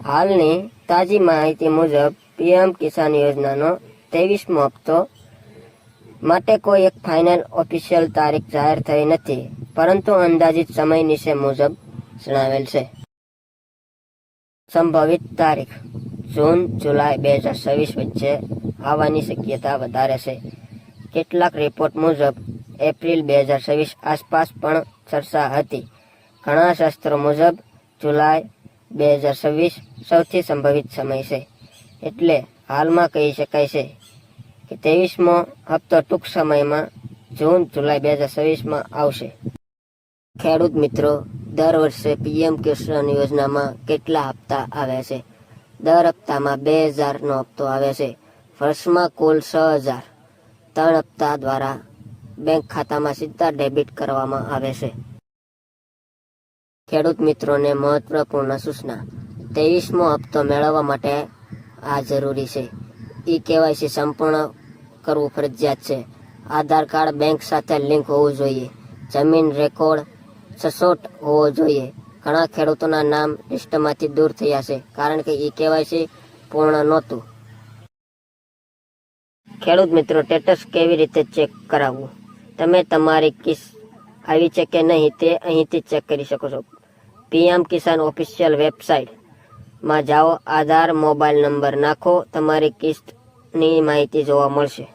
હાલની તાજી માહિતી મુજબ પીએમ કિસાન યોજનાનો 23મો હપ્તો માટે કોઈ એક ફાઇનલ ઓફિશિયલ તારીખ જાહેર થઈ નથી, પરંતુ અંદાજિત સમય નીચે મુજબ જણાવેલ છે. સંભવિત તારીખ જૂન જુલાઈ 2026 વચ્ચે આવવાની શક્યતા વધારે છે. કેટલાક રિપોર્ટ મુજબ એપ્રિલ 2026 આસપાસ પણ ચર્ચા હતી. ઘણા શાસ્ત્રો મુજબ જુલાઈ 2026 સૌથી સંભવિત સમય છે. એટલે હાલમાં કહી શકાય છે કે 23મો હપ્તો ટૂંક સમયમાં જૂન જુલાઈ 2026માં આવશે. ખેડૂત મિત્રો, દર વર્ષે પીએમ કિસાન યોજનામાં કેટલા હપ્તા આવે છે? દર હપ્તામાં 2000નો હપ્તો આવે છે. વર્ષમાં કુલ 6000 3 હપ્તા દ્વારા બેંક ખાતામાં સીધા ડેબિટ કરવામાં આવે છે. ખેડૂત મિત્રોને મહત્વપૂર્ણ સૂચના: 23મો હપ્તો મેળવવા માટે આ જરૂરી છે. ઈ-કેવાયસી સંપૂર્ણ કરવું ફરજિયાત છે. આધાર કાર્ડ બેંક સાથે લિંક હોવું જોઈએ. જમીન રેકોર્ડ સચોટ હોવો જોઈએ. ઘણા ખેડૂતોના નામ લિસ્ટમાંથી દૂર થયા છે કારણ કે ઈ-કેવાયસી પૂર્ણ નહોતું. ખેડૂત મિત્રો, સ્ટેટસ કેવી રીતે ચેક કરાવવું? તમે તમારી કિસ્ત આવી છે કે નહીં તે અહીંથી ચેક કરી શકો છો. પીએમ કિસાન ઓફિશિયલ વેબસાઇટમાં જાઓ, આધાર મોબાઈલ નંબર નાખો, તમારી કિસ્તની માહિતી જોવા મળશે.